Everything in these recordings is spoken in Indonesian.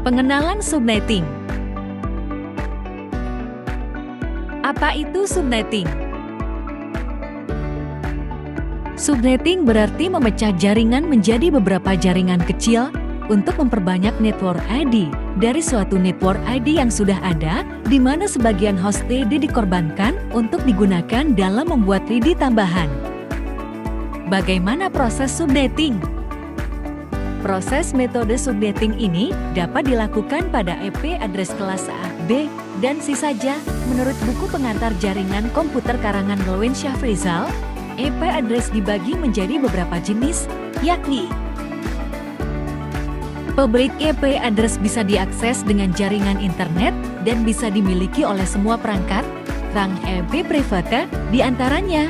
Pengenalan subnetting. Apa itu subnetting? Subnetting berarti memecah jaringan menjadi beberapa jaringan kecil untuk memperbanyak network ID dari suatu network ID yang sudah ada, di mana sebagian host TD dikorbankan untuk digunakan dalam membuat TD tambahan. Bagaimana proses subnetting? Proses metode subnetting ini dapat dilakukan pada IP address kelas A, B, dan C saja. Menurut buku pengantar jaringan komputer karangan Lewin Syafrizal, IP address dibagi menjadi beberapa jenis, yakni public IP address bisa diakses dengan jaringan internet dan bisa dimiliki oleh semua perangkat. Rang IP private diantaranya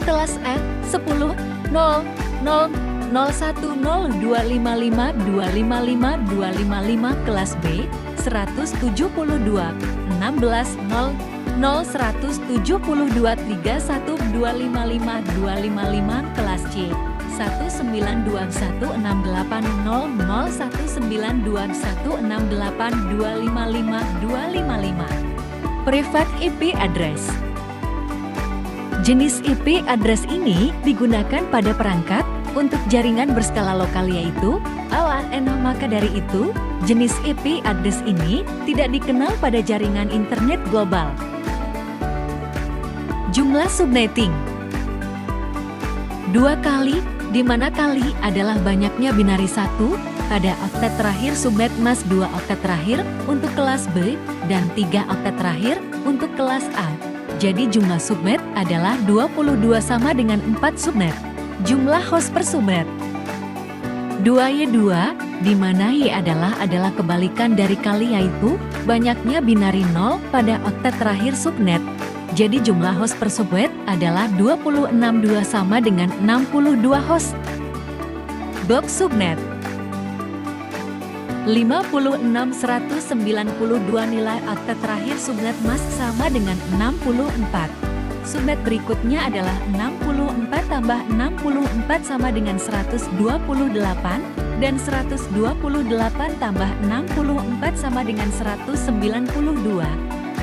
kelas A 10 0 0 010255 255 kelas B 172 16 0 172 31 255 255 kelas C 1921680 192168255 255 Private IP address. Jenis IP address ini digunakan pada perangkat untuk jaringan berskala lokal yaitu LAN. Maka dari itu, jenis IP address ini tidak dikenal pada jaringan internet global. Jumlah subnetting 2 kali, di mana kali adalah banyaknya binari 1 pada oktet terakhir subnet mas 2 oktet terakhir untuk kelas B dan 3 oktet terakhir untuk kelas A. Jadi jumlah subnet adalah 22 sama dengan 4 subnet. Jumlah host per subnet 2Y2, di mana Y adalah kebalikan dari kali yaitu banyaknya binari 0 pada oktet terakhir subnet. Jadi jumlah host per subnet adalah 262 sama dengan 62 host. Box subnet 56192 nilai oktet terakhir subnet mask sama dengan 64. Subnet berikutnya adalah 64 tambah 64 sama dengan 128 dan 128 tambah 64 sama dengan 192.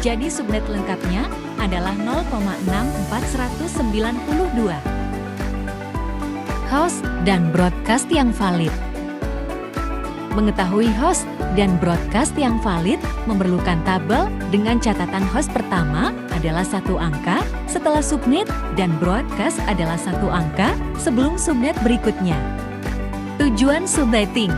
Jadi subnet lengkapnya adalah 0,6492. Host dan broadcast yang valid. Mengetahui host dan broadcast yang valid memerlukan tabel dengan catatan host pertama adalah 1 angka, setelah subnet dan broadcast adalah 1 angka sebelum subnet berikutnya. Tujuan subnetting.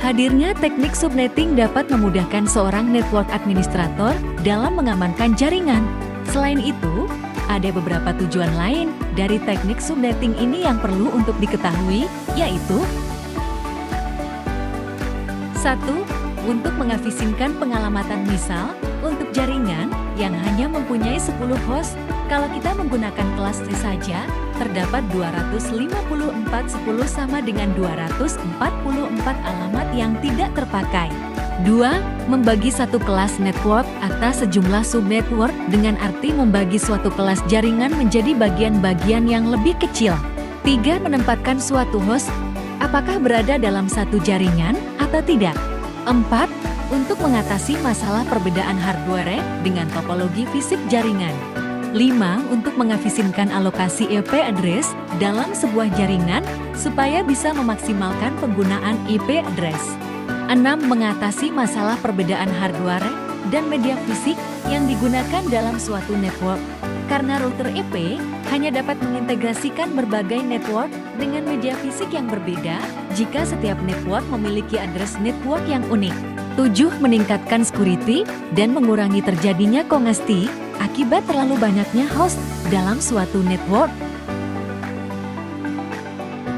Hadirnya teknik subnetting dapat memudahkan seorang network administrator dalam mengamankan jaringan. Selain itu, ada beberapa tujuan lain dari teknik subnetting ini yang perlu untuk diketahui, yaitu 1. Untuk mengefisienkan pengalamatan, misal untuk jaringan yang hanya mempunyai 10 host, kalau kita menggunakan kelas C saja, terdapat 254 10 sama dengan 244 alamat yang tidak terpakai. 2. Membagi satu kelas network atas sejumlah subnetwork dengan arti membagi suatu kelas jaringan menjadi bagian-bagian yang lebih kecil. 3. Menempatkan suatu host apakah berada dalam satu jaringan atau tidak. 4. Untuk mengatasi masalah perbedaan hardware dengan topologi fisik jaringan. 5. Untuk mengefisienkan alokasi IP address dalam sebuah jaringan supaya bisa memaksimalkan penggunaan IP address. 6. Mengatasi masalah perbedaan hardware dan media fisik yang digunakan dalam suatu network. Karena router IP hanya dapat mengintegrasikan berbagai network dengan media fisik yang berbeda jika setiap network memiliki address network yang unik. 7. Meningkatkan security dan mengurangi terjadinya kongesti akibat terlalu banyaknya host dalam suatu network.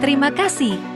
Terima kasih.